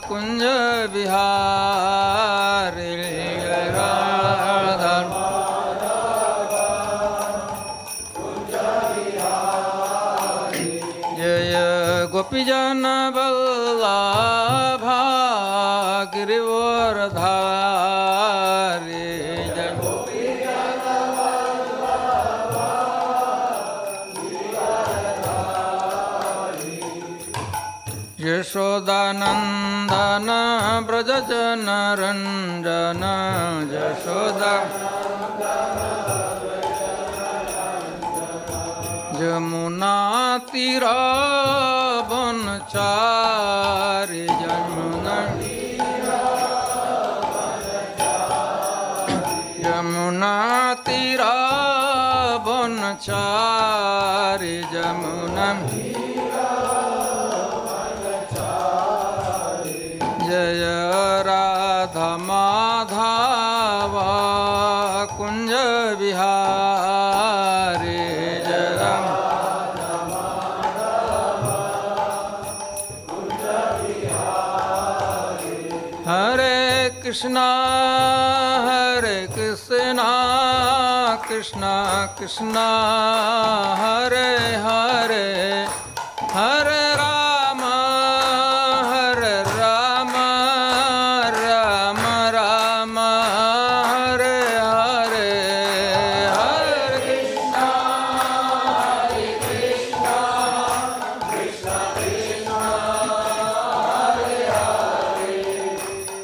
कुंज बिहारी राधा जय गोपीजन वल्लभा गिरिवरधारी जय यशोदानंदन ब्रजजन रंजन यशोदा यमुना तीरा बनचारी यमुना तीरा बनचारी यमुना जय राधा माधव कुंज बिहारी जय हरे कृष्णा कृष्णा कृष्णा हरे हरे हरे राम राम राम राम हरे हरे हरे कृष्णा कृष्णा कृष्णा हरे हरे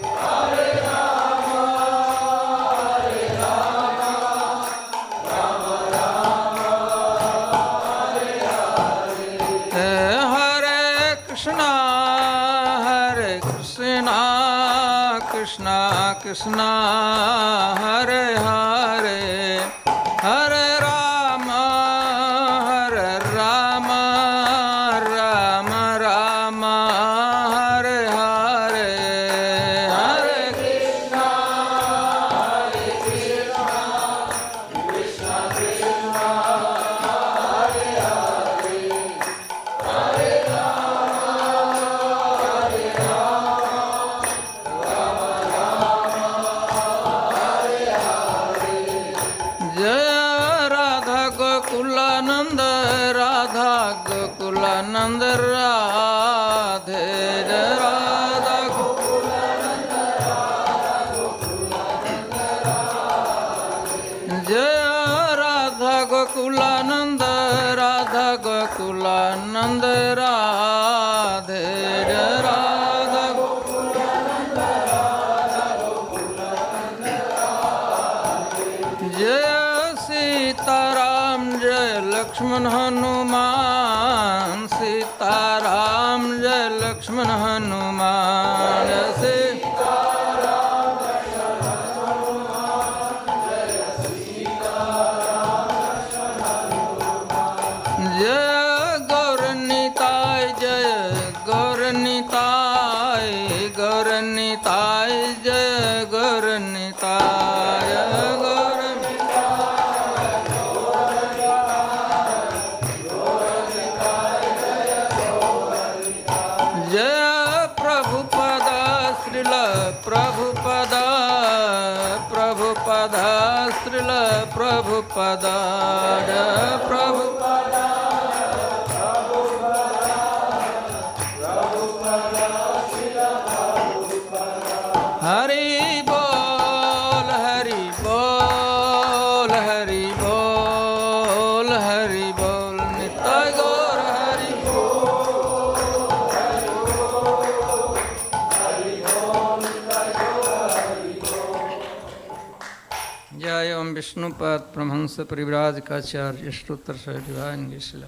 हरे राम राम राम हरे हरे हरे कृष्णा कृष्णा कृष्णा हरे हरे हरे राम राम राम राम हरे हरे हरे कृष्णा कृष्णा कृष्णा हरे हरे हरे गोकुलानंद राधे जय राधा जय राधा गोकुलानंद राधे जय राधा जय सीताराम जय लक्ष्मण हनुमान सीताराम जय लक्ष्मण हनुमान जय गौरनीताय जय गौरनीताय गौरनीताय जय गौरनीताय प्रभुपद श्रील प्रभुपद प्रभुपद हरि बोल हरि बोल हरि बोल हरि बोल नित्य गौर हरि जय ओम विष्णुपद परमहंस परिव्राज काचार्य श्रोत्र सहदिवान शिला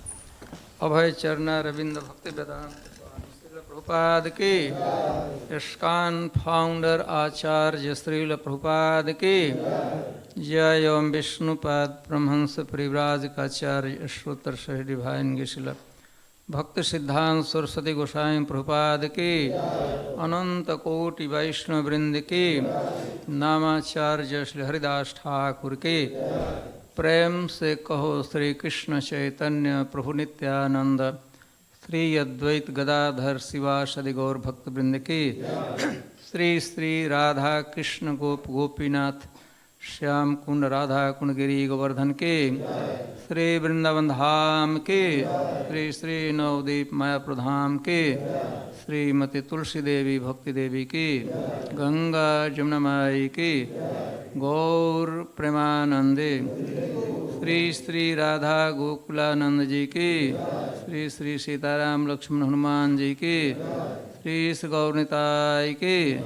अभय चरण रविंद्र भक्ति वेदांत प्रभुपाद की इस्कॉन फाउंडर आचार्य श्रील प्रभुपाद की जय ओम विष्णुपद परमहंस परिव्राज काचार्य श्रोत्र सहदिवान शिला भक्त सिद्धांत सरस्वती गोसाई प्रभुपाद की अनंत कोटि वैष्णव वृंद की नामाचार्य श्री हरिदास ठाकुर की प्रेम से कहो श्री कृष्ण चैतन्य प्रभु नित्यानंद श्री अद्वैत गदाधर शिवासदि गौर भक्त वृंद की, श्री श्री राधा कृष्ण गोप गोपीनाथ श्याम कुंड राधा कुंड गिरी गोवर्धन के, श्री वृंदावन धाम के, श्री श्री नवदीप मायापुर धाम के, श्रीमती तुलसी देवी भक्ति देवी की, गंगा जमुना माई की, गौर प्रेमानंदे, श्री श्री राधा गोकुलानंद जी की, श्री श्री सीताराम लक्ष्मण हनुमान जी की, श्री श्री गौरनिताय की,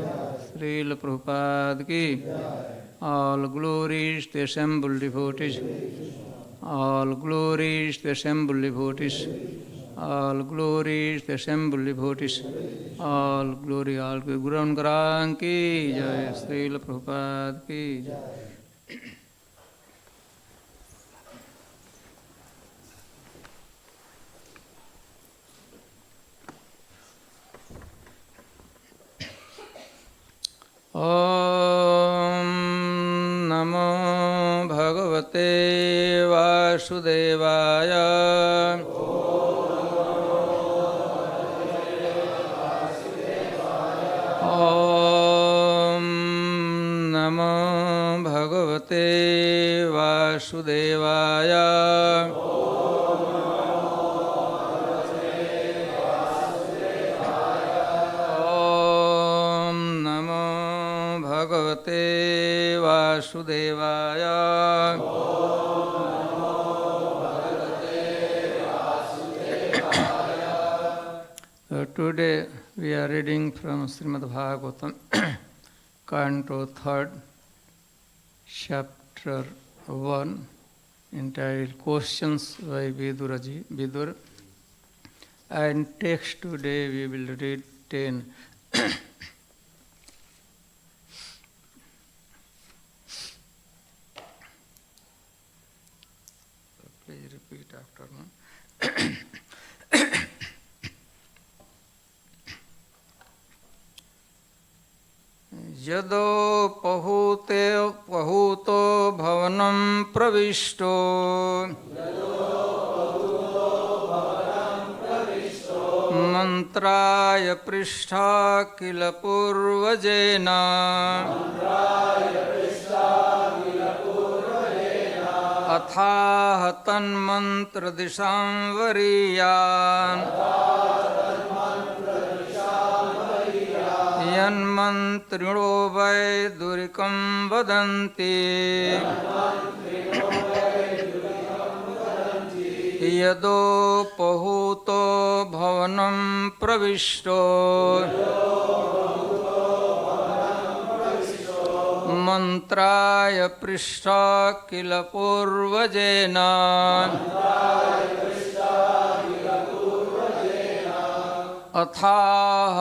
श्रील प्रभुपाद की। All glories to assembled devotees, all glories to assembled devotees, all glories to assembled devotees, all glory, all glory. Guru Garan ki jai, Srila Prabhupada ki jai. Om Namo Bhagavate Vasudevaya. Om Namo Bhagavate Vasudevaya. Bhagavate Vasudevaya. Today we are reading from Srimad Bhagavatam, Canto 3rd, Chapter 1, entitled Questions by Vidura. And text today we will read 10. Please repeat after me. Yado pahuto bhavanam pravisto mantraya prishtha kila purvajena अथाह तन्मंत्र दिशां वरीयान यन्मंत्रिणो वै दुरिकं वदन्ति यदोपहूतो भवनं प्रविष्टो मंत्राय पृष्ठा किल पूर्वजेना अथाह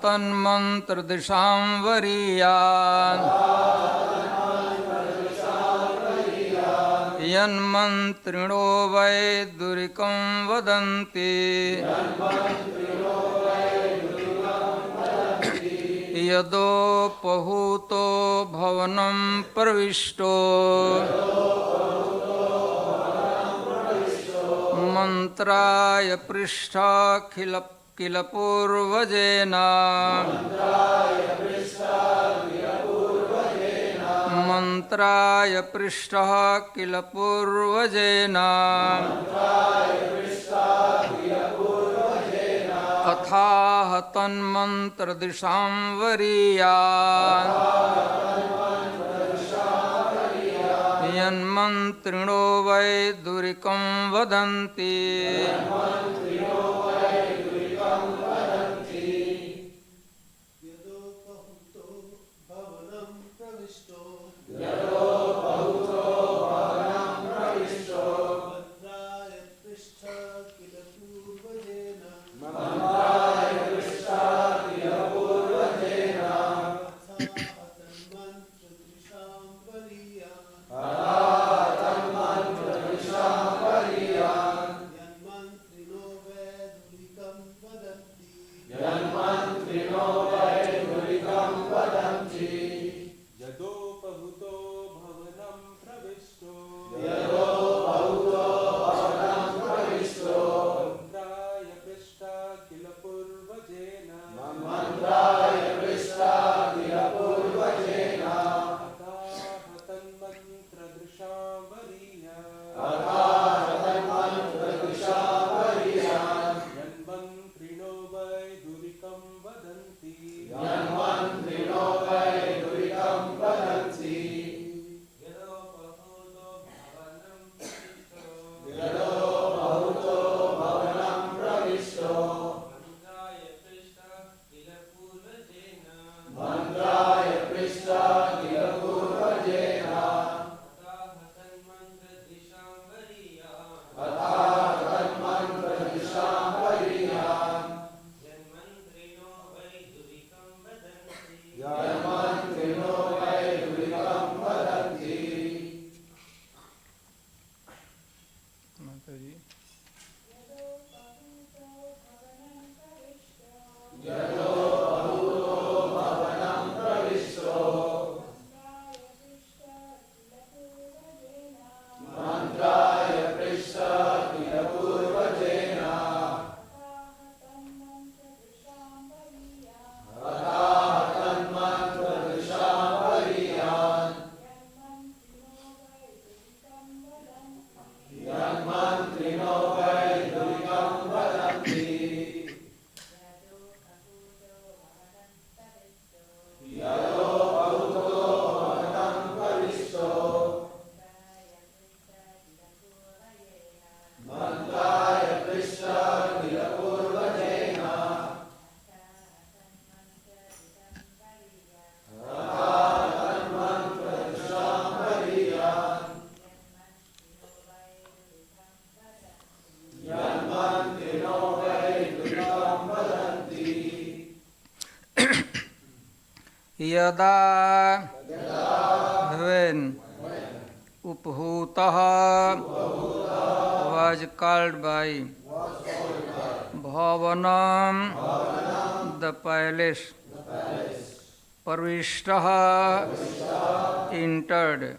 तन्मंत्र दिशां वरीयान यन्मंत्रिणो वै दुरिकं वदन्ति यदोपहूतो भवनं प्रविष्टो मंत्राय पृष्ठा किल पूर्वजेना मंत्राय पृष्ठः किल पूर्वजेना अथाह तन्मंत्र दिशां वरीयान यन्मंत्रिणो वै दुरिकं वदन्ति Mataji. Yada when Upahutaha was called by Bhavanam, the palace, Parvishtaha, entered,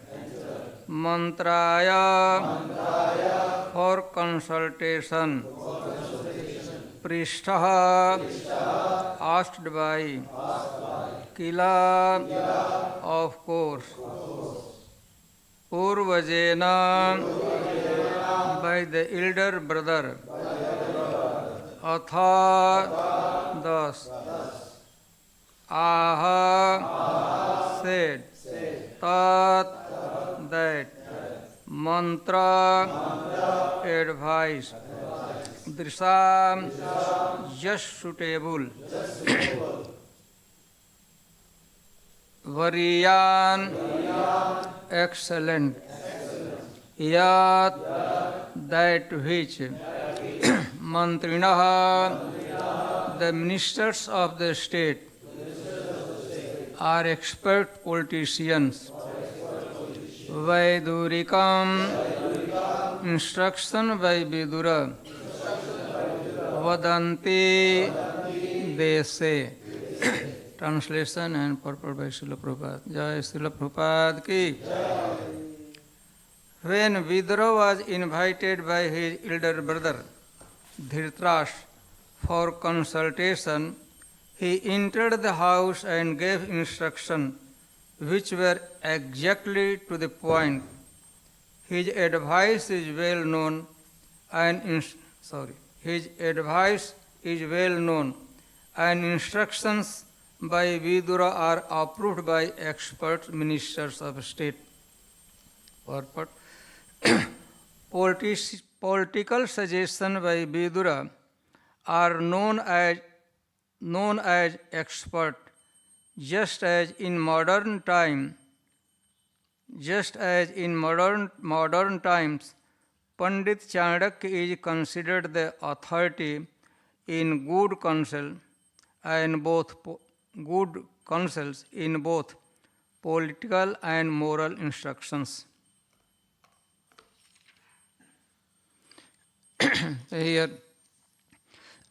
Mantraya, for consultation, Prishtaha, asked by, Kila, of course, Purvajena, by the elder brother, Atha, thus, Aha, said, Tat, that, Mantra, advice, Drisham, just suitable, Variyan, excellent, Yat, that which, Mantrinaha, the ministers of the state, are expert politicians, Vidurikam, instruction by Vidura, Vadanti, they say. Translation and purport by Srila Prabhupada. Jai Srila Prabhupada ki. When Vidura was invited by his elder brother, Dhritarashtra, for consultation, he entered the house and gave instructions which were exactly to the point. His advice is well known and instructions by Vidura are approved by expert ministers of state. Purport. Political suggestions by Vidura are known as expert, just as in modern times, Pandit Chanakya is considered the authority in good counsel and good counsels in both political and moral instructions. Here,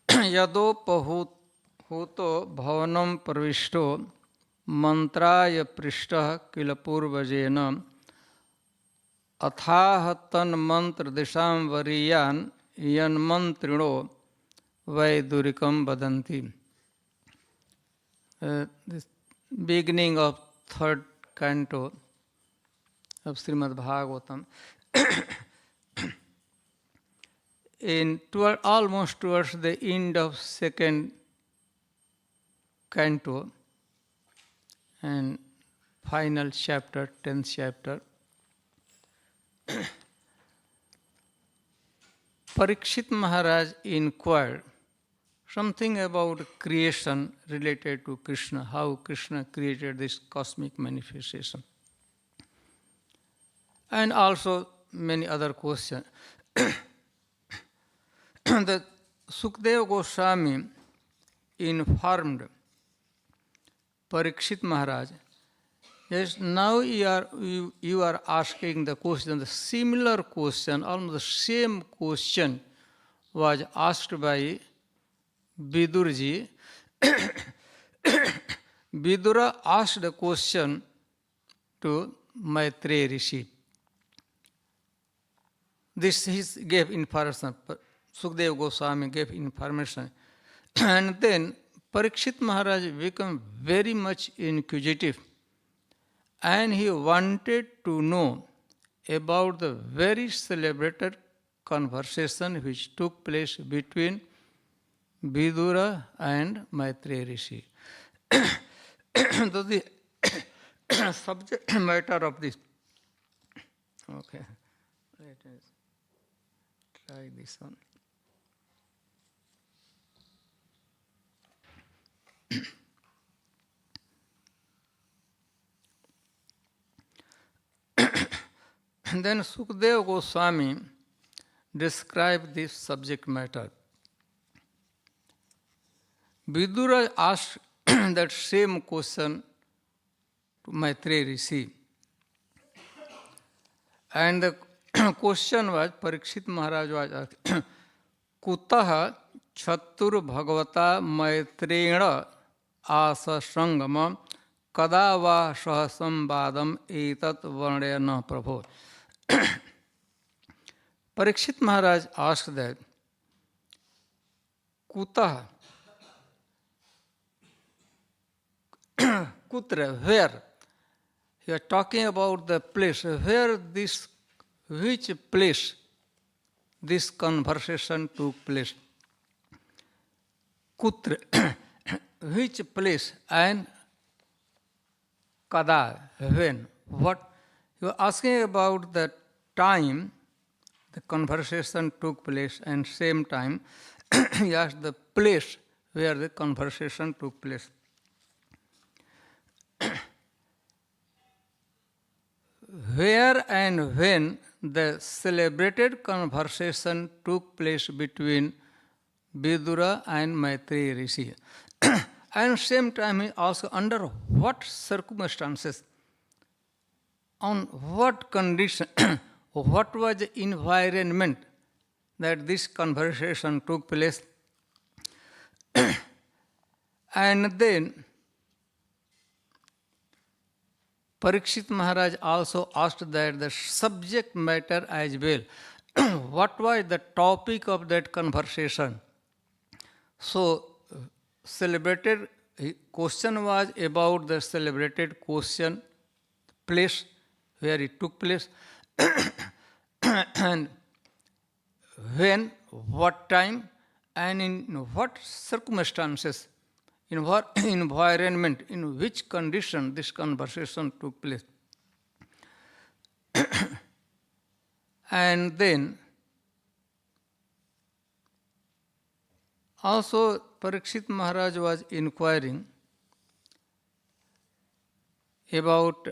Yadopahuto bhavanam pravishto mantraya prishtah kilapurvajena athah tan mantra disham variyan yan mantrino vaidurikam vadanti. This beginning of third canto of Srimad Bhagavatam. Almost towards the end of second canto and final chapter, 10th chapter, Parikshit Maharaj inquired something about creation related to Krishna, how Krishna created this cosmic manifestation. And also many other questions. The Sukadeva Goswami informed Parikshit Maharaj, yes, now you are asking the question, the similar question, almost the same question was asked by Vidurji. Vidura asked the question to Maitreya Rishi. This he gave information. Sukadeva Goswami gave information. And then Parikshit Maharaj became very much inquisitive. And he wanted to know about the very celebrated conversation which took place between Vidura and Maitreya Rishi. So the subject matter of this. Okay, let us try this one. And then Sukadeva Goswami described this subject matter. Vidura asked that same question to Maitreya Rishi. And the question was, Parikshit Maharaj was asked, Kutaha Chatur Bhagavata Maitrena Asa Sangama Kada va Sahasambadam Etat Varnayana Prabhu. Parikshit Maharaj asked that, Kutaha, Kutra, where? You are talking about the place, where this, which place this conversation took place. Kutra, which place and kada, when, what? You are asking about the time the conversation took place, and same time he asked the place where the conversation took place. Where and when the celebrated conversation took place between Vidura and Maitreya Rishi. And same time also under what circumstances, on what condition, what was the environment that this conversation took place. And then Parikshit Maharaj also asked that the subject matter as well. What was the topic of that conversation? So, celebrated question was about the celebrated question, place where it took place, and when, what time, and in what circumstances, in what environment, in which condition this conversation took place. And then also Parikshit Maharaj was inquiring about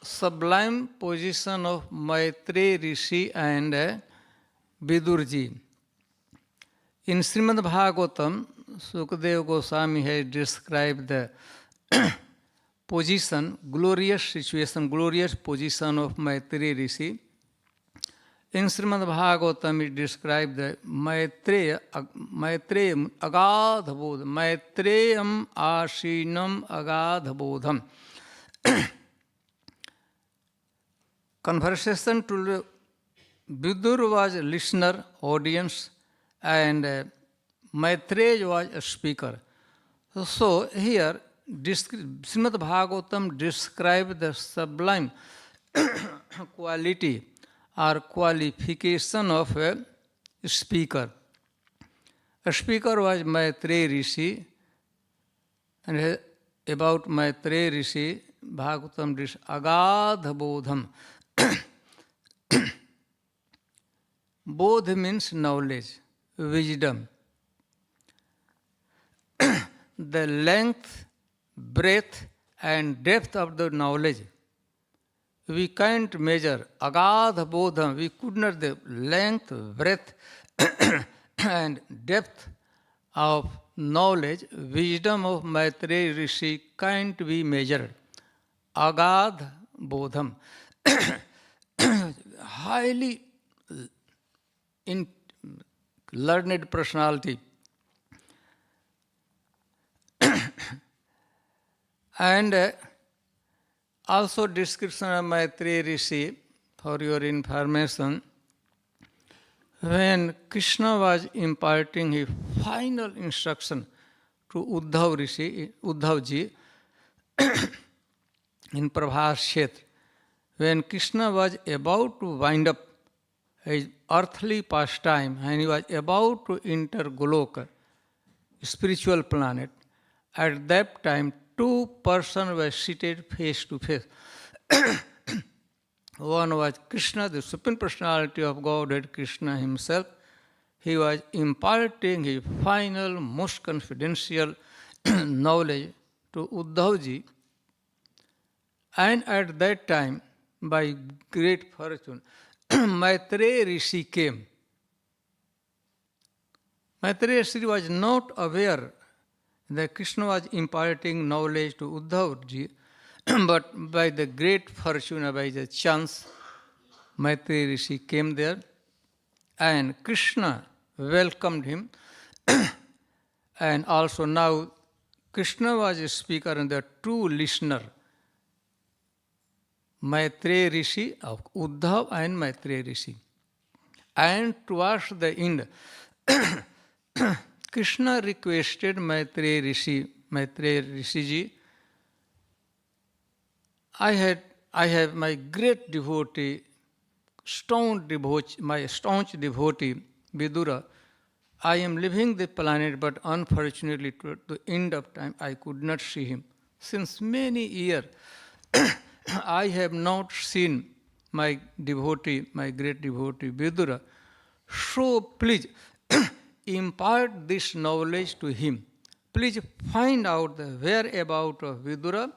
sublime position of Maitreya Rishi and Vidurji. In Srimad Bhagavatam, Sukadeva Goswami has described the position, glorious situation, glorious position of Maitreya Rishi. In Srimad Bhagavatam, it described the Maitreya agadhabodham, Maitreyam ashinam agadhabodham. Conversation to Vidura was a listener, audience, and Maitreya was a speaker. So here, Srimad Bhagavatam described the sublime quality or qualification of a speaker. A speaker was Maitreya Rishi, and about Maitreya Rishi, Bhagavatam is agadha bodham. Bodh means knowledge, wisdom. The length, breadth and depth of the knowledge we can't measure. Agadha bodham, we could not the length, breadth and depth of knowledge, wisdom of Maitreya Rishi can't be measured. Agad bodham. Highly learned personality. And also description of Maitreya Rishi, for your information, when Krishna was imparting his final instruction to Uddhav ji in Prabhas Kshetra, when Krishna was about to wind up his earthly pastime and he was about to enter Goloka, spiritual planet, at that time two persons were seated face to face. One was Krishna, the Supreme Personality of Godhead, Krishna himself. He was imparting his final, most confidential knowledge to Uddhav ji. And at that time, by great fortune, Maitreya Rishi came. Maitreya Rishi was not aware that Krishna was imparting knowledge to Uddhav ji, but by the great fortune, by the chance, Maitreya Rishi came there, and Krishna welcomed him. And also now, Krishna was a speaker and the true listener. Maitreya Rishi of Uddhav and Maitreya Rishi. And towards the end, Krishna requested Maitreya Rishi ji, I have my great devotee, my staunch devotee, Vidura. I am leaving the planet, but unfortunately, to the end of time, I could not see him. Since many years, I have not seen my devotee, my great devotee, Vidura. So please impart this knowledge to him. Please find out the whereabouts of Vidura,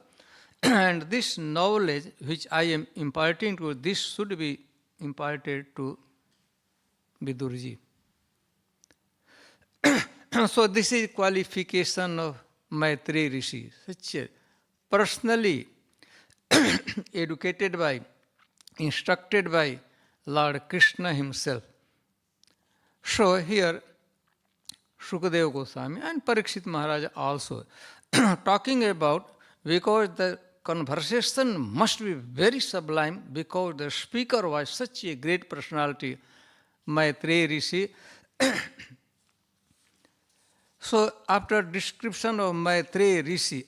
and this knowledge which I am imparting to, this should be imparted to Vidurji. So this is qualification of Maitreya Rishi, such a personally educated by, instructed by Lord Krishna himself. So here, Shukadeva Goswami and Parikshit Maharaj also talking about, because the conversation must be very sublime, because the speaker was such a great personality, Maitreya Rishi. So after description of Maitreya Rishi,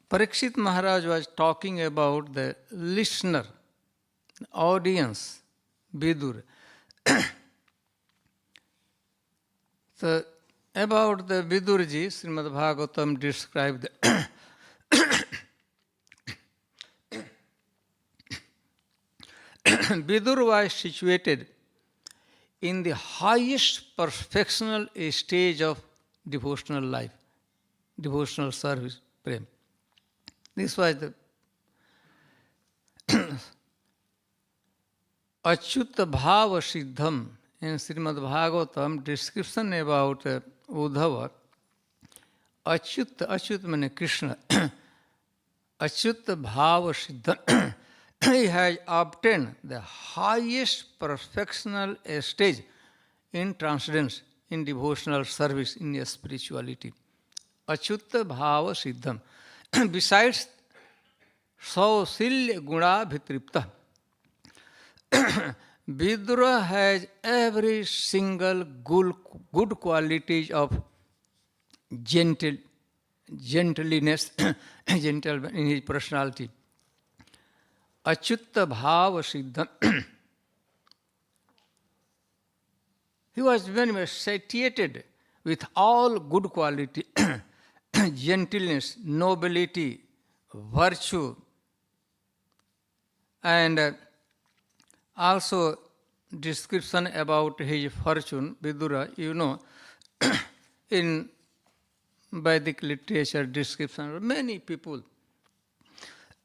Parikshit Maharaj was talking about the listener, the audience, Vidura. So about the Vidurji, Srimad Bhagavatam described Vidur was situated in the highest perfectional stage of devotional life, devotional service, prem. This was the Achyuta Bhava Siddham in Srimad Bhagavatam, description about Uddhava. Achyuta means Krishna. Achyuta Bhava Siddham. He has obtained the highest perfectional stage in transcendence, in devotional service, in spirituality. Achyuta Bhava Siddham. Besides, Sausilya Guna Bhitripta. Vidura has every single good qualities of gentleness, gentle in his personality. Achyuta Bhava Siddham. He was very much satiated with all good quality, gentleness, nobility, virtue, and also description about his fortune, Vidura, you know, in Vedic literature description, many people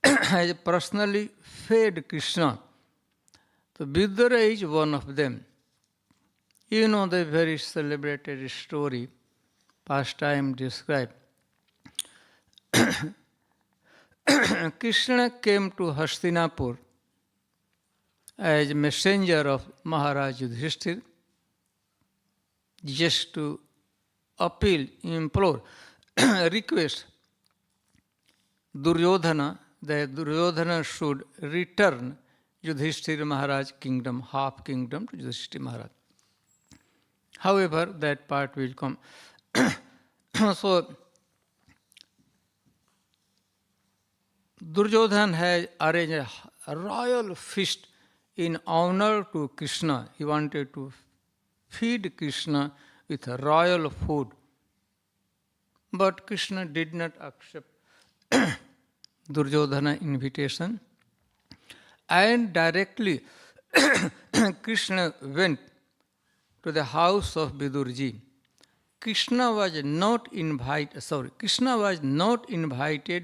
has personally fed Krishna So Vidura is one of them. You know the very celebrated story, pastime described. Krishna came to Hastinapur as messenger of Maharaj Yudhishthira, just to appeal, implore, request Duryodhana that Duryodhana should return Yudhishthira Maharaj kingdom, half kingdom to Yudhishthira Maharaj. However, that part will come. So, Duryodhana has arranged a royal feast in honor to Krishna. He wanted to feed Krishna with royal food. But Krishna did not accept Duryodhana invitation. And directly Krishna went to the house of Vidurji. Krishna was not invited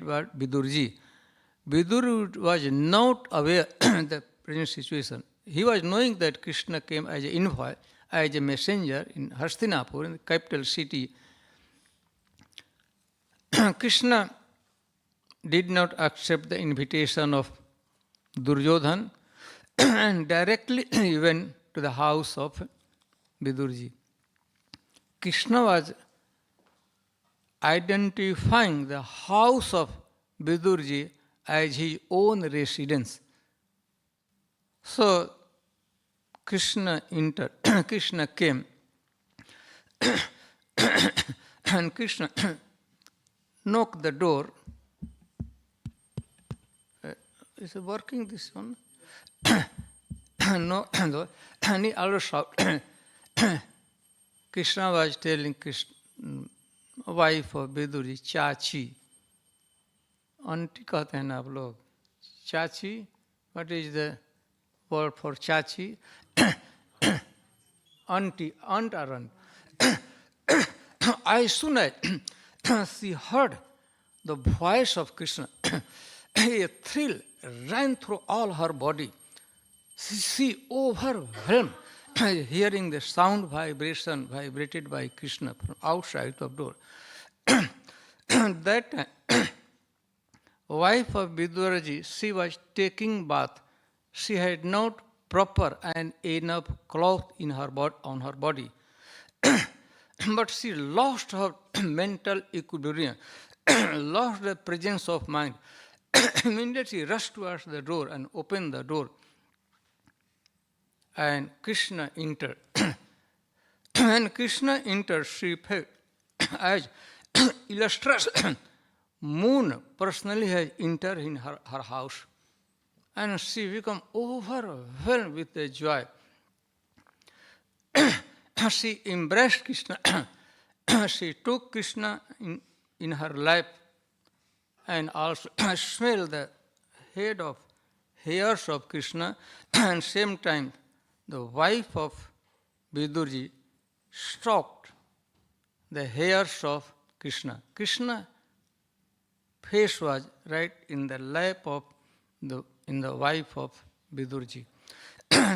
by Vidurji. Vidura was not aware of the present situation. He was knowing that Krishna came as an envoy, as a messenger in Hastinapur, in the capital city. Krishna did not accept the invitation of Duryodhana and directly he went to the house of Vidurji. Krishna was identifying the house of Vidurji as his own residence. So Krishna entered, Krishna came and Krishna knocked the door. Is it working, this one? No, and he also shouted. Krishna was telling wife of Vidurji, Chachi. Auntie कहते हैं ना आप लोग. Chachi, what is the word for Chachi? Auntie, aunt or aunt. As soon as she heard the voice of Krishna, a thrill ran through all her body. She overwhelmed, hearing the sound vibration vibrated by Krishna from outside the door. That time, wife of Viduraji, she was taking bath. She had not proper and enough cloth in her on her body. But she lost her mental equilibrium, lost the presence of mind. Immediately rushed towards the door and opened the door. And Krishna entered. When Krishna entered, she felt as illustrious moon personally has entered in her house. And she became overwhelmed with the joy. She embraced Krishna. She took Krishna in her lap and also smelled the hairs of Krishna. And same time, the wife of Vidurji stroked the hairs of Krishna. Krishna face was right in the lap of the wife of Vidurji.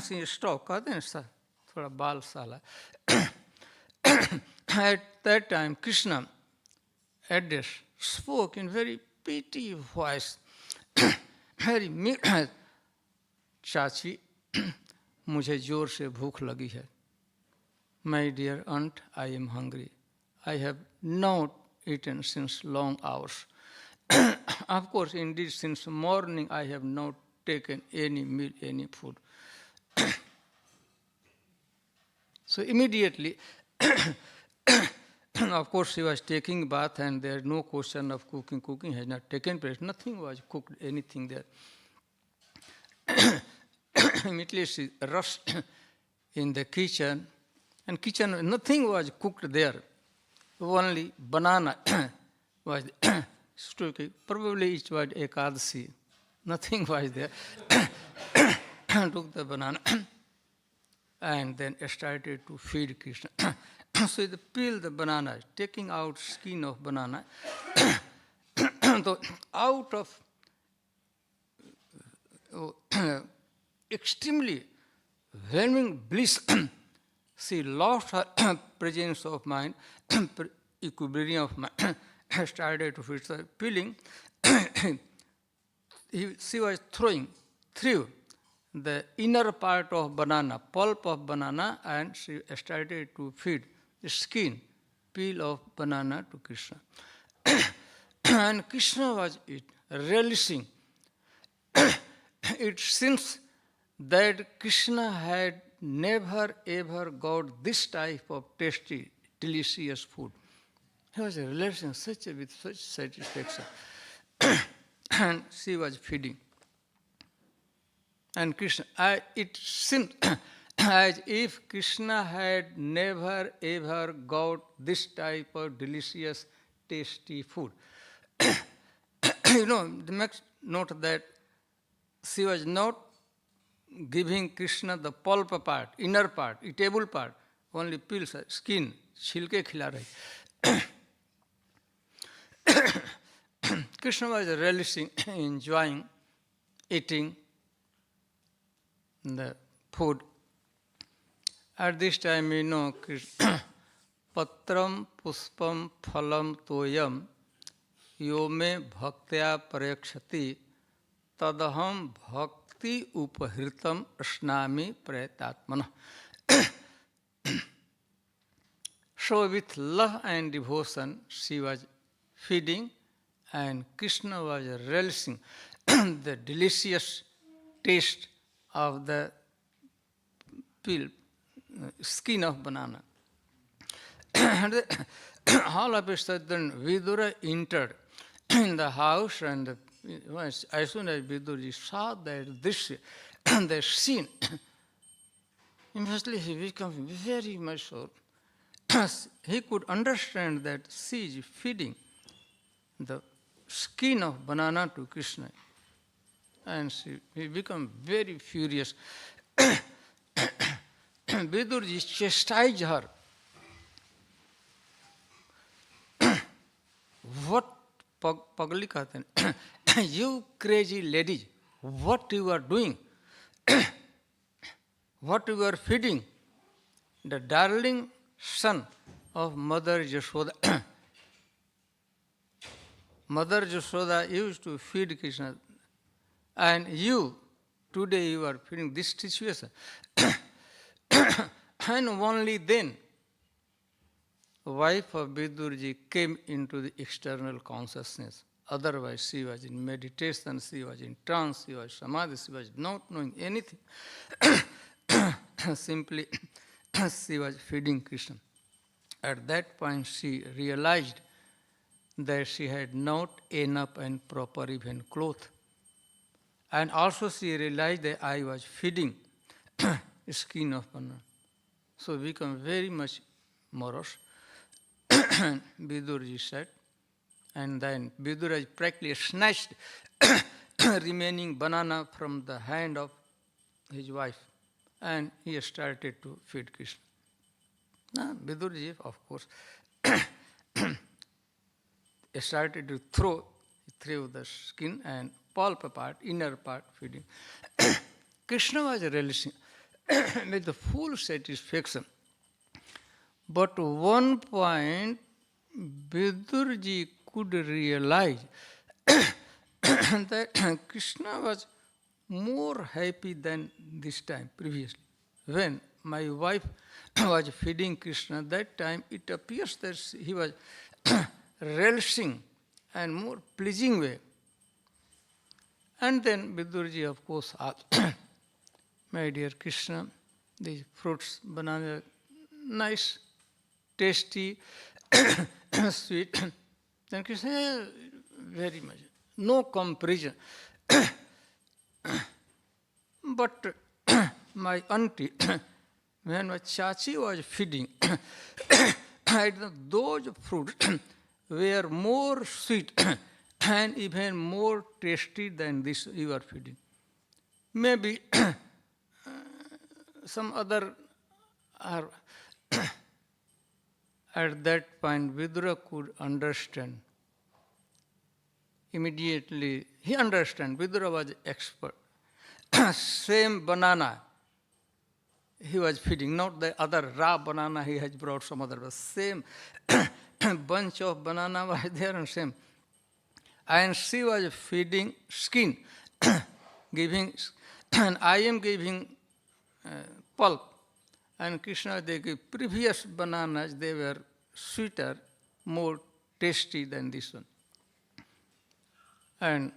She stroked, कहते हैं sir थोड़ा बाल साला. At that time, Krishna addressed, spoke in very pretty voice, very meek. Chachi, मुझे जोर से भूख लगी है. My dear aunt, I am hungry. I have not eaten since long hours. Of course, indeed, since morning I have not taken any meal, any food. So immediately, of course, she was taking bath and there is no question of cooking. Cooking has not taken place. Nothing was cooked, anything there. Immediately she rushed in the kitchen, and kitchen, nothing was cooked there. Only banana was there. Probably it was Ekadasi. Nothing was there. Took the banana and then started to feed Krishna. So they peeled the banana, taking out skin of banana. So out of extremely overwhelming bliss. She lost her presence of mind, equilibrium of mind, started to feel feeling. She was through the inner part of banana, pulp of banana, and she started to feed the skin, peel of banana to Krishna. And Krishna was relishing. It seems that Krishna had never ever got this type of tasty, delicious food. He was relishing with such satisfaction. And she was feeding. And Krishna, it seemed as if Krishna had never ever got this type of delicious, tasty food. The next note that she was not giving Krishna the pulp part, inner part, eatable part, only peels, skin, chilke khila rahi. Krishna was relishing, enjoying, eating the food. At this time, patram puspam phalam toyam yome bhaktya parekshati tadaham bhakti upahritam asnami prayatatmana. So with love and devotion, she was feeding, and Krishna was relishing the delicious taste of the peel, skin of banana. And all of a sudden, Vidura entered in the house, and as soon as Vidura saw that this, the scene, immediately he became very much so. He could understand that she is feeding the skin of banana to Krishna. And he became very furious. Vidurji chastised her. What pagli kahte hain? You crazy lady, what you are doing? What you are feeding? The darling son of Mother Yashoda. Mother Yashoda used to feed Krishna. And you, today you are feeling this situation. And only then, wife of Vidurji came into the external consciousness. Otherwise, she was in meditation, she was in trance, she was samadhi, she was not knowing anything. Simply, she was feeding Krishna. At that point, she realized that she had not enough and proper even cloth. And also she realized that I was feeding skin of banana. So become very much morose. Vidurji said, and then Vidura practically snatched remaining banana from the hand of his wife, and he started to feed Krishna. Now, Vidurji, of course, started to throw the skin and pulp part, inner part feeding. Krishna was relishing with the full satisfaction. But one point, Vidurji could realize that Krishna was more happy than this time previously. When my wife was feeding Krishna, that time it appears that he was relishing and more pleasing way. And then Vidurji, of course, asked, my dear Krishna, these fruits, banana, nice, tasty, sweet. Then Krishna, yeah, very much. No comparison. But my auntie, when my chachi was feeding, those fruits were more sweet and even more tasty than this you are feeding. Maybe some other are. At that point, Vidura could understand. Immediately, he understood. Vidura was expert. Same banana, he was feeding, not the other raw banana he has brought some other, but same bunch of banana was there and same. And she was feeding skin, giving, and I am giving pulp. And Krishna, they gave previous bananas, they were sweeter, more tasty than this one. And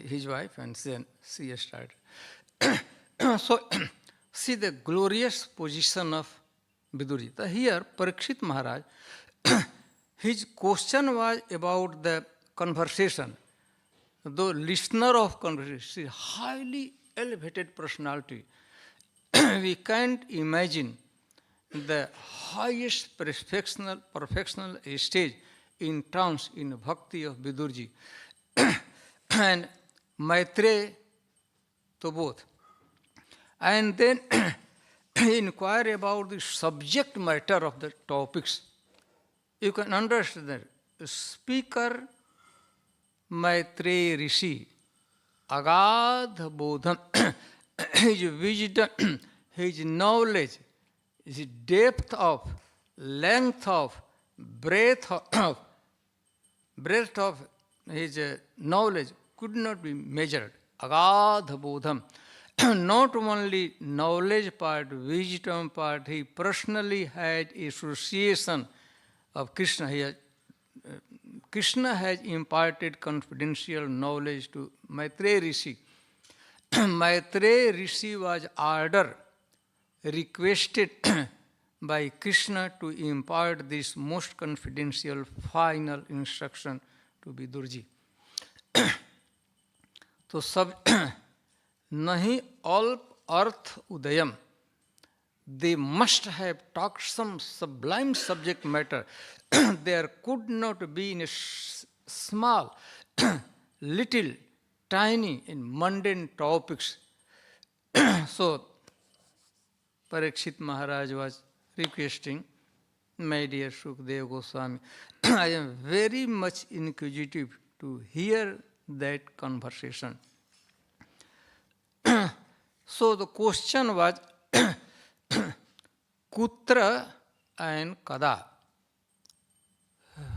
his wife, and then she started. So, see the glorious position of Vidura. Here, Parikshit Maharaj, his question was about the conversation. The listener of conversation, highly elevated personality. We can't imagine the highest perfectional stage in terms in bhakti of Vidurji. And Maitreya to both. And then inquire about the subject matter of the topics. You can understand that the speaker Maitreya Rishi, Agadha Bodham, his wisdom, his knowledge, his depth of, length of, breadth of his knowledge could not be measured. Agadha Bodham. Not only knowledge part, wisdom part, he personally had association of Krishna. Krishna has imparted confidential knowledge to Maitreya Rishi. Maitreya Rishi was requested by Krishna to impart this most confidential final instruction to Vidurji. So, nahi alp arth udayam. They must have talked some sublime subject matter. There could not be in a small, little, tiny, and mundane topics. So, Parikshit Maharaj was requesting, my dear Shukdev Goswami, I am very much inquisitive to hear that conversation. So the question was, Kutra and Kada,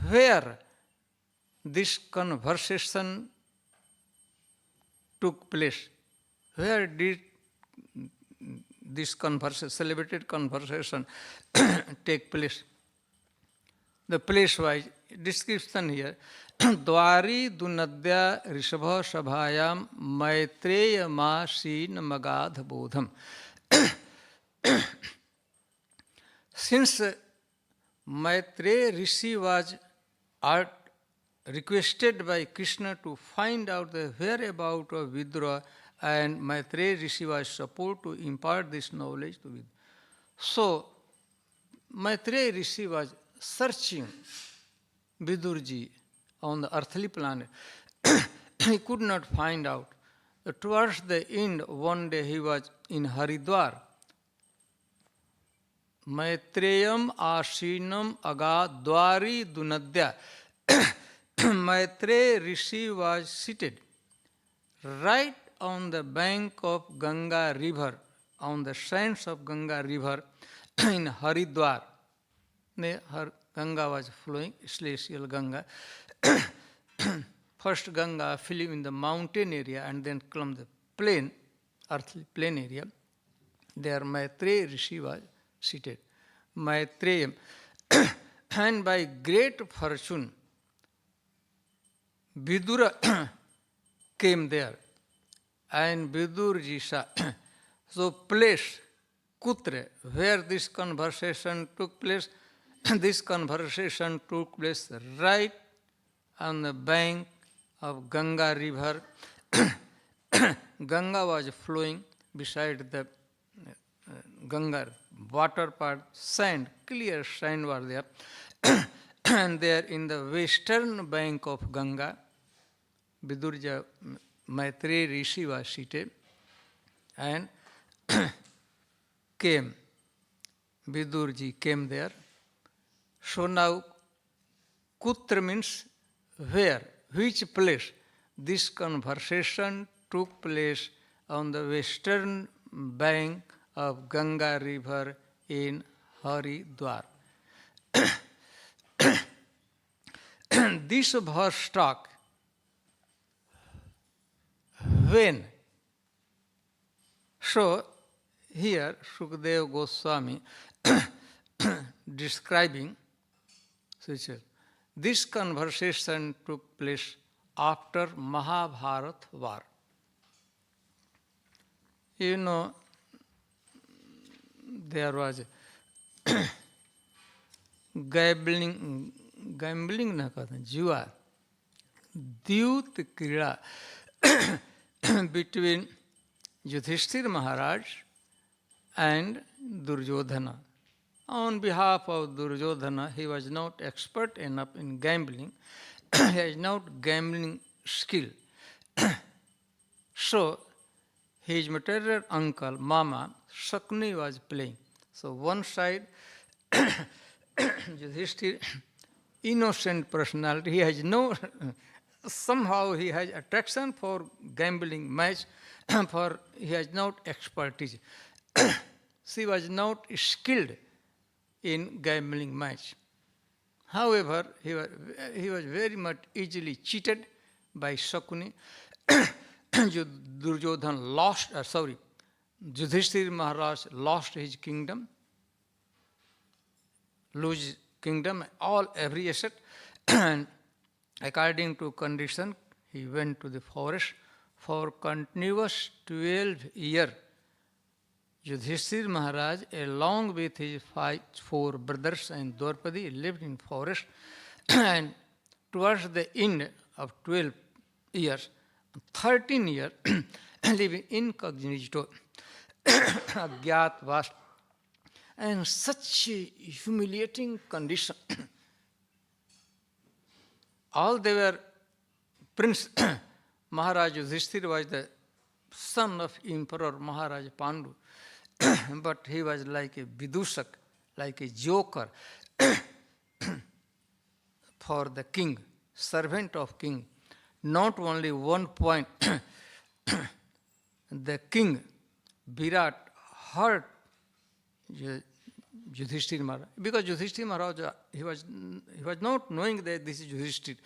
where this conversation took place? Where did this celebrated conversation take place? The place-wise description here. Dwari Dunadya Rishabha Sabhayam Maitreya Masin Magadha Bodham. Since Maitreya Rishi was requested by Krishna to find out the whereabouts of Vidura, and Maitreya Rishi was supposed to impart this knowledge to Vidura. So, Maitreya Rishi was searching Vidurji on the earthly planet. He could not find out. Towards the end, one day he was in Haridwar. Maitreyam Asinam Agadwari Dunadya. Maitreya Rishi was seated right on the bank of Ganga river, on the sands of Ganga river in Haridwar. Ganga was flowing, celestial Ganga. First Ganga filling in the mountain area and then come the plain, earthly plain area. There Maitreya Rishi was seated. Maitreya. And by great fortune, Vidura came there. And Vidurji saw. So place, Kutre, where this conversation took place, this conversation took place right on the bank of Ganga river. Ganga was flowing beside the Ganga water part, sand, clear sand was there. And there in the western bank of Ganga, Vidurja Maitreya Rishi was seated and came. Vidurji came there. So now, Kutra means where, which place this conversation took place on the western bank of Ganga river in Haridwar. This verse talk when. So here Sukadeva Goswami describing this conversation took place after Mahabharata war. You know, there was gambling na कहते जुआ द्यूत क्रीड़ा between Yudhishthira Maharaj and Duryodhana. On behalf of Duryodhana, he was not expert enough in gambling. He has not gambling skill. So, his maternal uncle, Mama, Shakuni was playing. So, one side, Yudhishthira, innocent personality, he has no, somehow he has attraction for gambling match, for he has not expertise. She was not skilled in gambling match. However, he was very much easily cheated by Shakuni. Duryodhana lost, Yudhishthira Maharaj lost his kingdom, lose kingdom, every asset, and according to condition, he went to the forest for continuous 12 years. Yudhishthira Maharaj, along with his 4 brothers and Draupadi, lived in forest, and towards the end of 12 years, 13 years, living incognito, Agyat and such a humiliating condition. All they were Prince Maharaj Yudhishthira was the son of Emperor Maharaj Pandu, but he was like a vidusak, like a joker for the king, servant of king. Not only one point, the king Virat hurt Yudhishthira Maharaj, because Yudhishthira Maharaj, he was not knowing that this is Yudhishthira.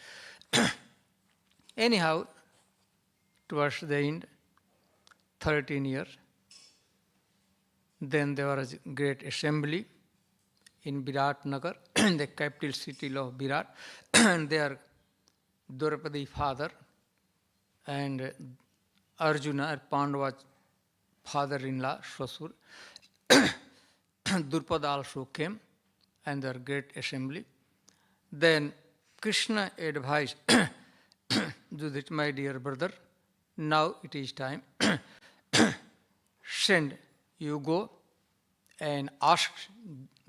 Anyhow, towards the end, 13 years, then there was a great assembly in Virat Nagar, the capital city of Virat, and there Draupadi father and Arjuna, Pandava's father-in-law, Shasur, Drupada also came, and their great assembly. Then Krishna advised, my dear brother, now it is time. Send, you go and ask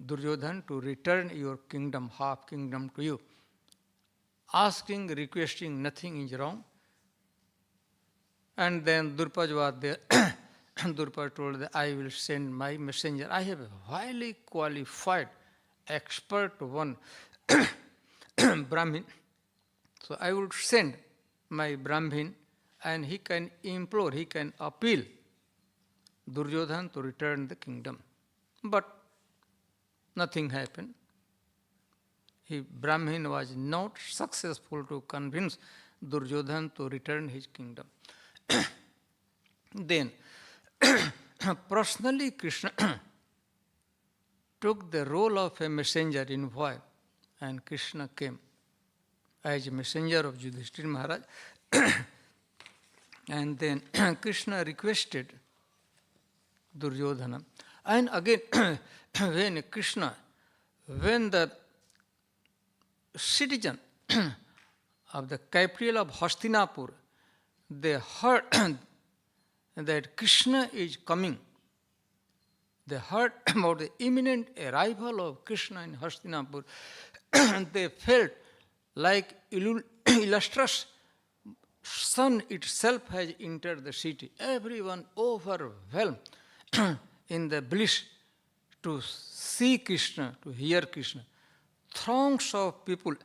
Duryodhana to return your kingdom, half kingdom to you. Asking, requesting, nothing is wrong. And then Drupada was there. Drupada told that I will send my messenger. I have a highly qualified, expert one, Brahmin. So I will send my Brahmin, and he can implore, he can appeal Duryodhana to return the kingdom. But nothing happened. Brahmin was not successful to convince Duryodhana to return his kingdom. Then, personally Krishna took the role of a messenger in war, and Krishna came as a messenger of Yudhishthira Maharaj. And then Krishna requested Duryodhana. And again, when the citizen of the capital of Hastinapur, they heard that Krishna is coming. They heard about the imminent arrival of Krishna in Hastinapur. They felt like illustrious sun itself has entered the city. Everyone overwhelmed in the bliss to see Krishna, to hear Krishna. Throngs of people,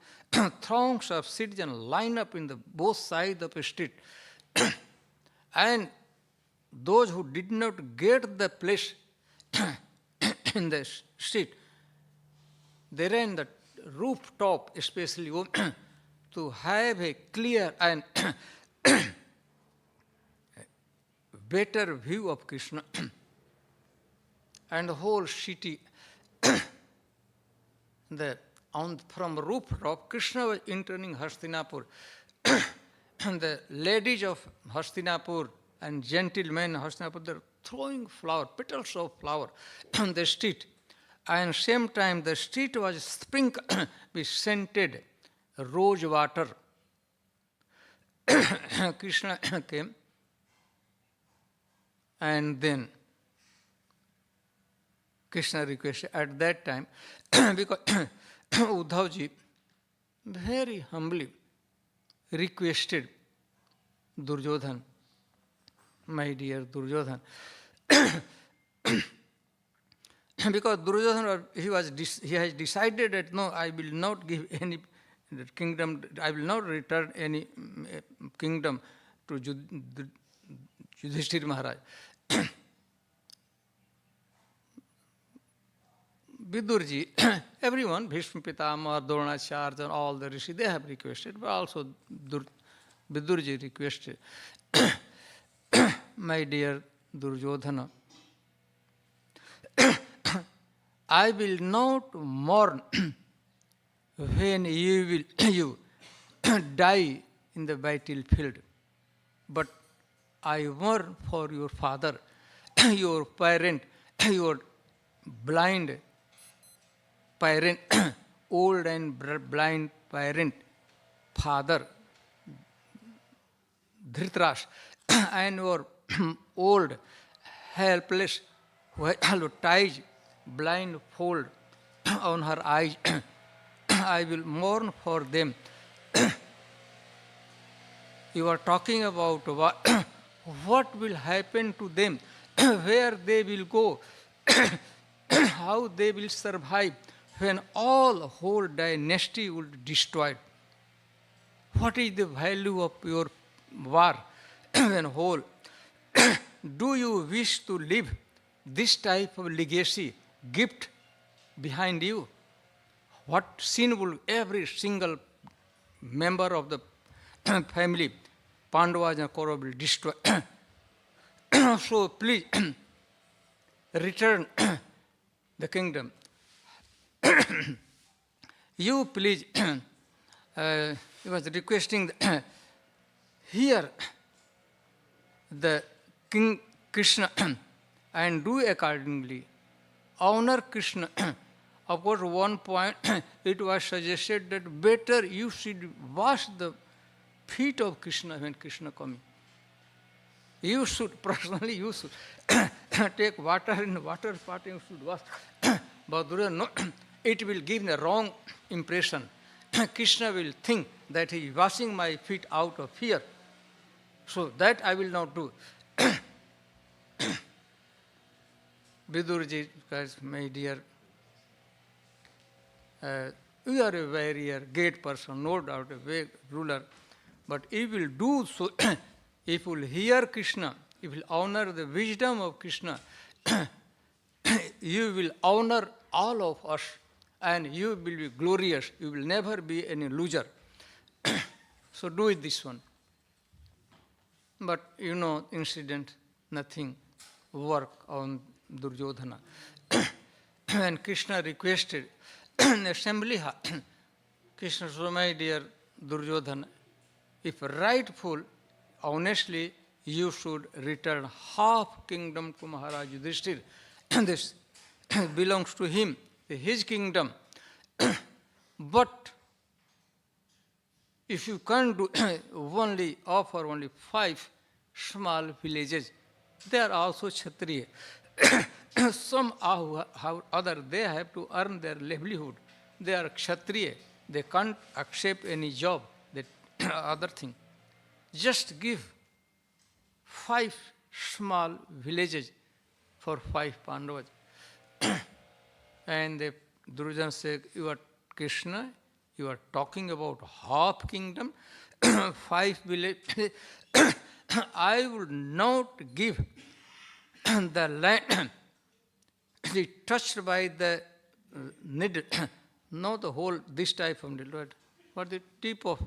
throngs of citizens line up in the both sides of the street. And those who did not get the place in the street, they ran the rooftop, especially to have a clear and better view of Krishna. And the whole city, from rooftop, Krishna was entering Hastinapur. And the ladies of Hastinapur and gentlemen of Hastinapur, they are throwing petals of flower on the street. And same time, the street was sprinkled with scented rose water. Krishna came, and then Krishna requested at that time, because Uddhavji very humbly requested Duryodhan, my dear Duryodhan, because Duryodhan, he has decided that no, I will not give any kingdom, I will not return any kingdom to Yudhishthira Maharaj. Vidurji, everyone, Bhishma Pitama, Dronacharya, and all the Rishi, they have requested, but also Vidurji requested, my dear Duryodhana, I will not mourn when you die in the battlefield, but I mourn for your father, your parent, your blind parent, old and blind parent, father, Dhritarashtra, and your old, helpless, ties, blindfold on her eyes. I will mourn for them. You are talking about what will happen to them, where they will go, how they will survive when whole dynasty will be destroyed. What is the value of your war when whole? Do you wish to leave this type of legacy, gift behind you? What sin will every single member of the family, Pandavas and Kauravas, will destroy? So please return the kingdom. You please, he was requesting, hear the King Krishna and do accordingly. Honor Krishna. Of course, one point, it was suggested that better you should wash the feet of Krishna when Krishna coming. You should, personally, you should take water in the water pot and you should wash. But no, it will give the wrong impression. Krishna will think that he is washing my feet out of fear. So that I will not do. Vidurji, my dear, you are a very great person, no doubt, a great ruler. But if you will do so, if you will hear Krishna, if you will honor the wisdom of Krishna, you will honor all of us and you will be glorious. You will never be any loser. So do it this one. But you know, incident, nothing work on Duryodhana. And Krishna requested in assembly, Krishna said, my dear Duryodhana, if rightful, honestly, you should return half kingdom to Maharaj Yudhishthira. This belongs to him, his kingdom. But if you can't do offer only 5 small villages, they are also Kshatriya. Some other, they have to earn their livelihood. They are Kshatriya. They can't accept any job, that other thing. Just give 5 small villages for 5 Pandavas. And the Duryodhana said, you are Krishna, you are talking about half kingdom, 5 villages. I would not give the land be touched by the needle, not the whole, this type of needle, but the tip of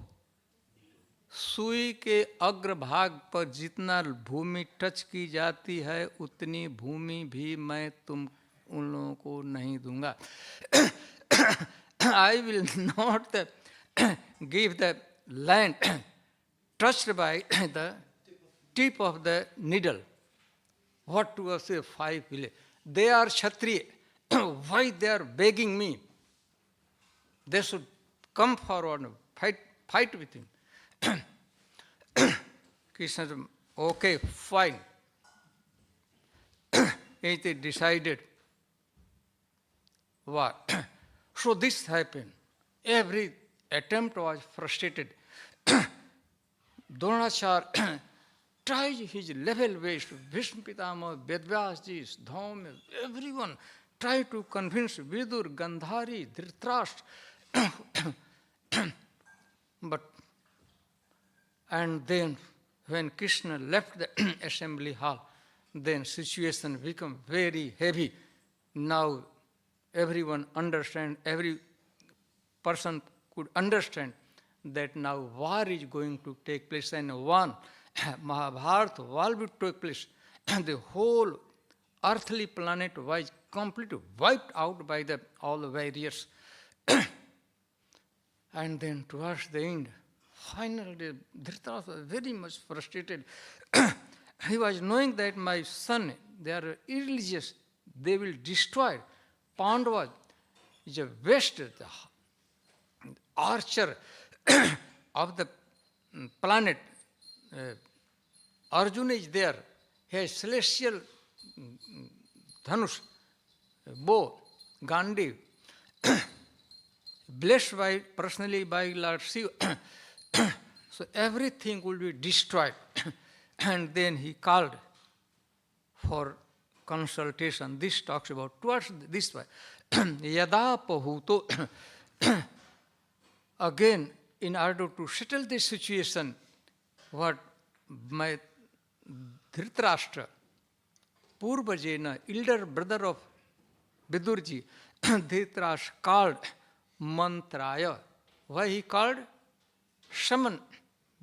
सुई के अग्रभाग पर जितना भूमि touch की जाती है उतनी भूमि भी मैं तुम उन लोगों को नहीं दूंगा. I will not give the land touched by the tip of the needle. What to say 5 village? They are Kshatriya. Why they are begging me? They should come forward and fight with him. Krishna said, okay, fine. It decided what? So this happened. Every attempt was frustrated. Dronachar tried his level best. Bhishma Pitama, Vedvyasji, Dhoma, everyone tried to convince Vidur, Gandhari, Dhritarashtra. But and then when Krishna left the assembly hall, then situation became very heavy. Now everyone understand, every person could understand that now war is going to take place, and one Mahabharata war will take place. The whole earthly planet was completely wiped out by all the warriors. And then towards the end, finally, Dhritarashtra was very much frustrated. He was knowing that my son, they are irreligious, they will destroy. Pandava is a best archer of the planet. Arjuna is there. He has celestial dhanush, bow, Gandhi, blessed by personally by Lord Shiva. So everything will be destroyed. And then he called for consultation. This talks about towards this way. Yada pahuto. Again, in order to settle this situation, what my Dhritarashtra, Purvajena, elder brother of Vidurji, Dhritarashtra called Mantraya. Why he called? Shaman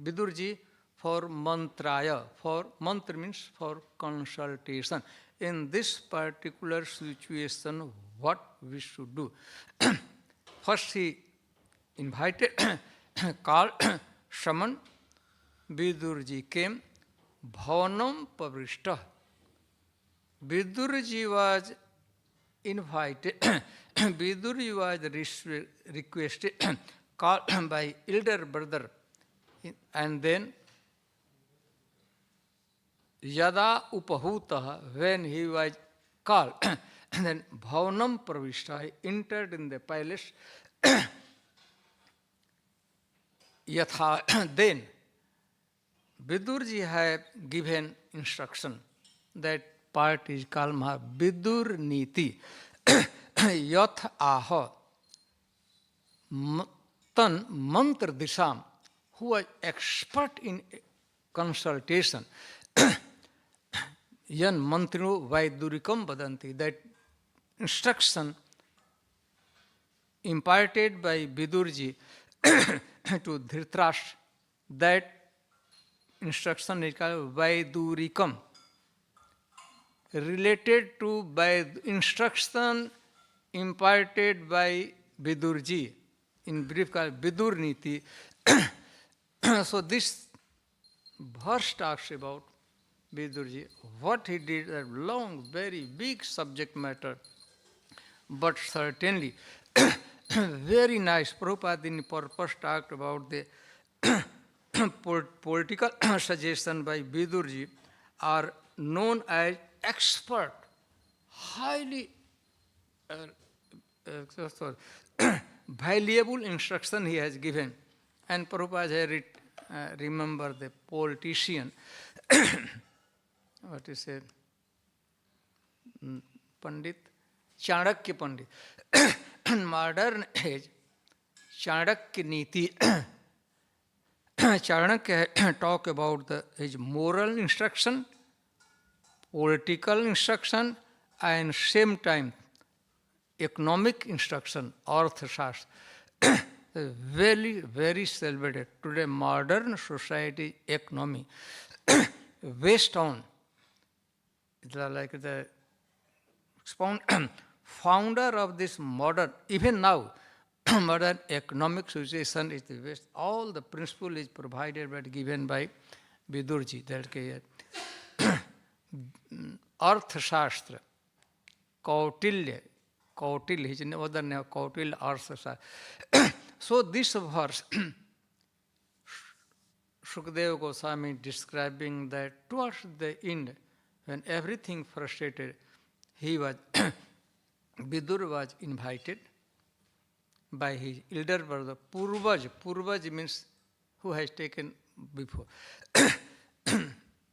Vidurji for Mantraya. For mantra means for consultation. In this particular situation, what we should do? First he invited, called Shaman. Vidurji came. Bhavanam Pavrishta. Vidurji was invited. Vidurji was requested, called by elder brother. And then Yada Upahutaha, when he was called, and then Bhavanam Pravishta, he entered in the palace. Yatha, then Vidurji had given instruction. That part is called Vidur Niti. Yath Aha Tan Mantra Disham, who was expert in consultation. Yan Mantrino Vaidurikam Vadanti, that instruction imparted by Vidurji to Dhritarashtra, that instruction is called Vaidurikam, related to by instruction imparted by Vidurji, in brief called Vidur Niti. So this verse talks about Vidurji, what he did, a long, very big subject matter, but certainly very nice. Prabhupada in purpose talked about the political suggestion by Vidurji are known as expert, highly valuable instruction he has given. And Prabhupada has remember the politician, what is it, Pandit, Chanakya Pandit. In modern age, Chanakya Niti, Chanakya talk about his moral instruction, political instruction, and same time economic instruction, Arthashastra. Very, very celebrated. Today, modern society economy based on like the founder of this modern, even now, modern economic situation is the best. All the principle is provided but given by Vidurji. That Arthashastra, Kautilya, his other name, Kautilya Arthashastra. So this verse, Shukadeva Goswami describing that towards the end, when everything frustrated, Vidura was invited by his elder brother, Purvaj. Purvaj means who has taken before.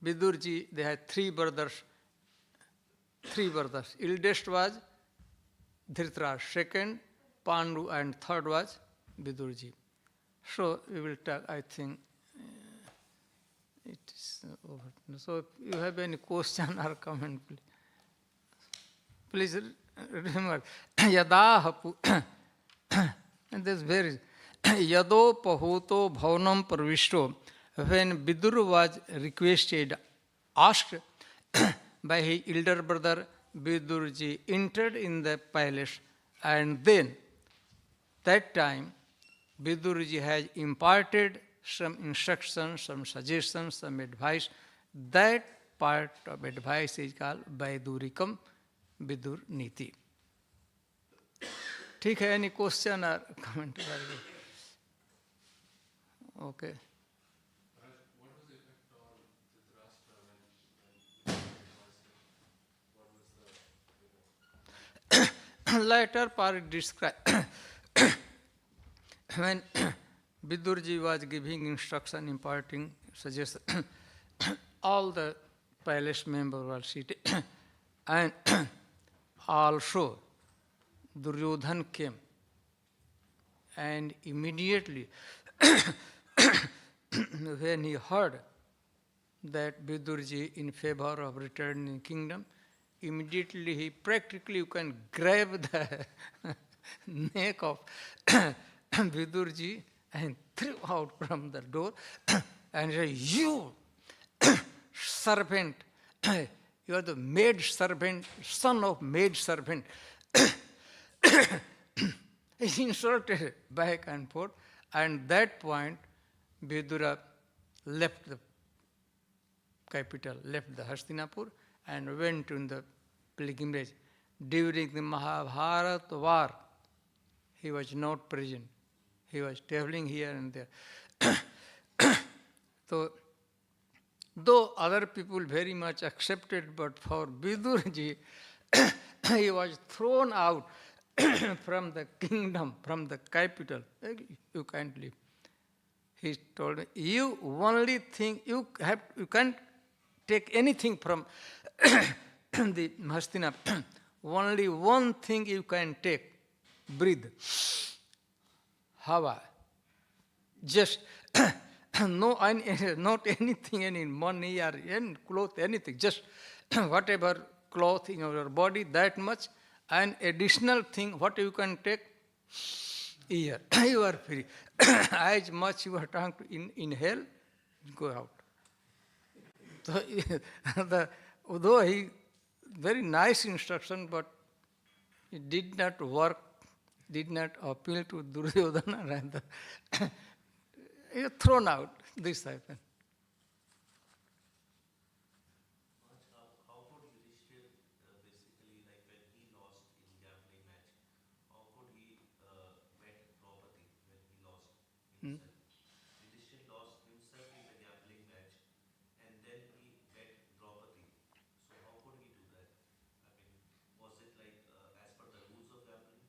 Vidurji, they had three brothers. Eldest was Dhritarashtra, second Pandu, and third was Vidurji. So we will talk, I think, it is over. So if you have any question or comment, please remember. Yadaha and this very Yado Pahuto Bhavanam Pravishto, when Vidura was asked by his elder brother Vidurji, entered in the palace, and then that time Vidurji has imparted some instructions, some suggestions, some advice. That part of advice is called Vaidurikam Vidur Niti. ठीक है, any question or comment? Okay. What was the effect on Dhritarashtra when what was the Later part described when Vidurji was giving instruction, imparting suggestion, all the palace members were seated, and also Duryodhan came, and immediately when he heard that Vidurji in favor of returning kingdom, immediately he practically, you can grab the neck of Vidurji and threw out from the door and said, "You servant, you are the maid servant, son of maid servant." He insulted back and forth, and that point Vidura left the capital, left the Hastinapur, and went in the pilgrimage. During the Mahabharata war, he was not present. He was traveling here and there. So, though other people very much accepted, but for Vidurji, he was thrown out from the kingdom, from the capital. You can't leave. He told me, you only think, you can't take anything from the Hastinapur. Only one thing you can take, breathe. Hava. Just not anything, any money or any cloth, anything. Just whatever cloth in your body, that much. And additional thing, what you can take, ear. You are free. As much you are trying to inhale, go out. So, although he, very nice instruction, but it did not work, did not appeal to Duryodhana, rather. He was thrown out. This happened. How could Yudhishthira basically, like when he lost in gambling match, how could he met Draupadi when he lost himself? Yudhishthira lost himself in the gambling match, and then he met Draupadi. So how could he do that? I mean, was it like as per the rules of gambling?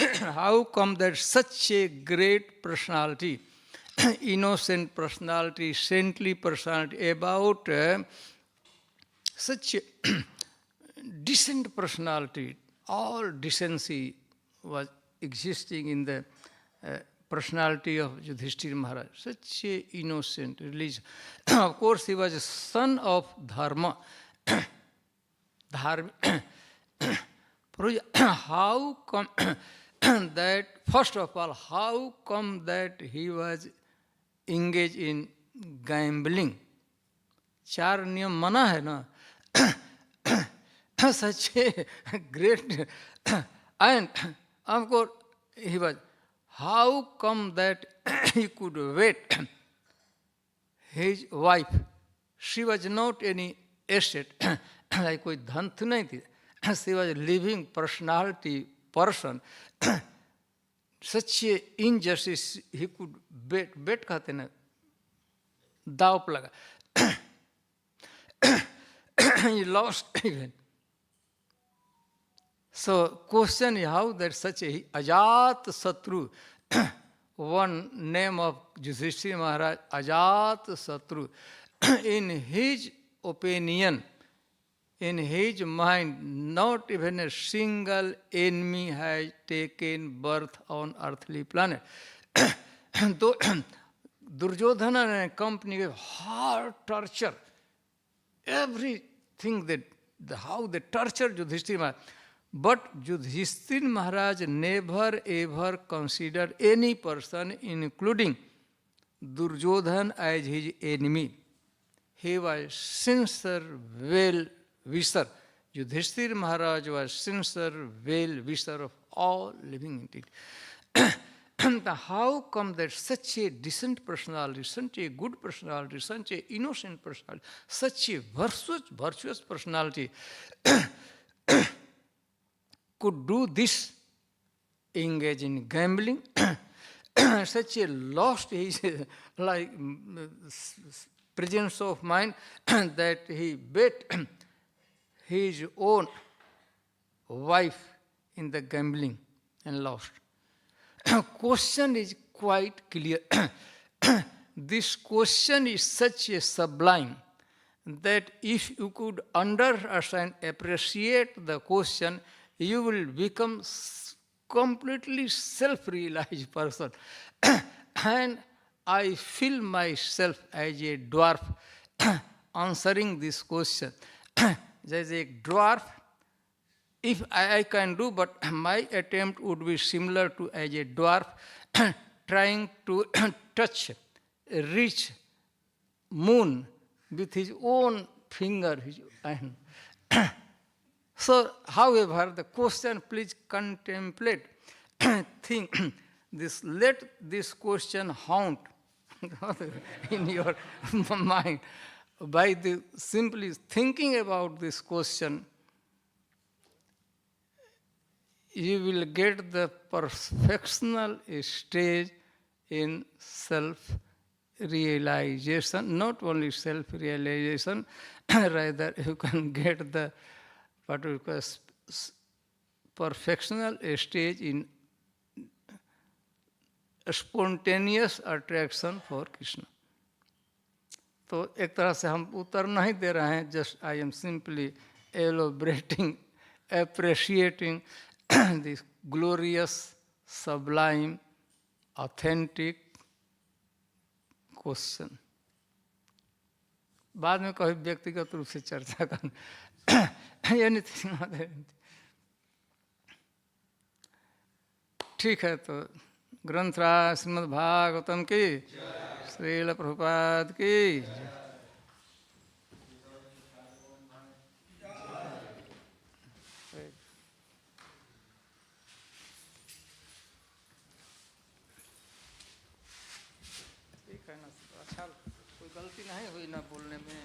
How come that such a great personality, innocent personality, saintly personality, about such decent personality, all decency was existing in the personality of Yudhishthira Maharaj. Such a innocent religion. Of course, he was a son of Dharma. How come that, first of all, how come that he was engaged in gambling? 4 नियम मना है ना. Such a great, and of course he was, how come that he could wait his wife? She was not any asset, like कोई धन तो नहीं थी. She was a living personality person. Such a injustice he could bet कहते ना, दाव पे लगा. He lost even. So question is how that such a Ajat Satru, one name of Yudhishthira Maharaj, Ajat Satru, in his opinion, in his mind, not even a single enemy has taken birth on earthly planet. Though Duryodhana and company gave hard torture, everything that how they tortured Yudhishthira Maharaj. But Yudhishthira Maharaj never ever considered any person, including Duryodhana, as his enemy. He was sincere well-wisher. Yudhishthira Maharaj was sincere well-wisher of all living entities. How come that such a decent personality, such a good personality, such a innocent personality, such a virtuous personality could do this, engage in gambling? Such a lost his like presence of mind that he bet his own wife in the gambling and lost. Question is quite clear. This question is such a sublime that if you could understand, appreciate the question, you will become completely self-realized person. And I feel myself as a dwarf answering this question. As a dwarf, if I can do, but my attempt would be similar to as a dwarf trying to touch, reach moon with his own finger, his hand. So, however, the question, please contemplate, think, let this question haunt in your mind. By simply thinking about this question, you will get the perfectional stage in self-realization. Not only self-realization, rather you can get the what we call perfectional stage in spontaneous attraction for Krishna. तो एक तरह से हम उत्तर नहीं दे रहे हैं, just I am simply elaborating, appreciating this glorious, sublime, authentic question. बाद में कभी व्यक्तिगत रूप से चर्चा करना. Anything other. ठीक है, तो ग्रंथराज श्रीमद् भागवतम की, श्रील प्रभुपाद की. ठीक है ना, अच्छा, कोई गलती नहीं हुई ना बोलने में.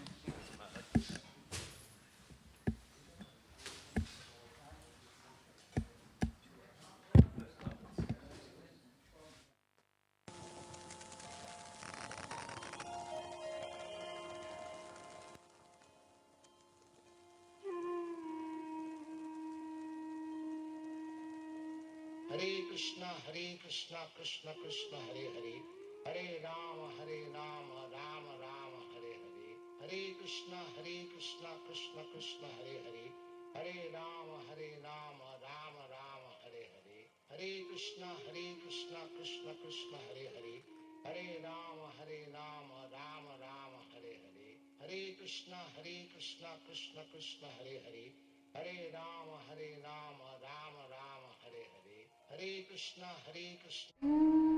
Hare Krishna, Krishna Krishna, Hare Hare, Hare Rama, Rama Rama, Hare Hare, Hare Krishna, Krishna Krishna, Hare Hare, Hare Rama, Rama Rama, Hare Hare. Hare Krishna, Krishna Krishna, Hare Hare. Hare Rama, Rama Rama, Hare Hare. Hare Krishna, Krishna Krishna, Hare Hare. Hare Rama, Rama Rama, Hare Hare. Hare Krishna, Krishna.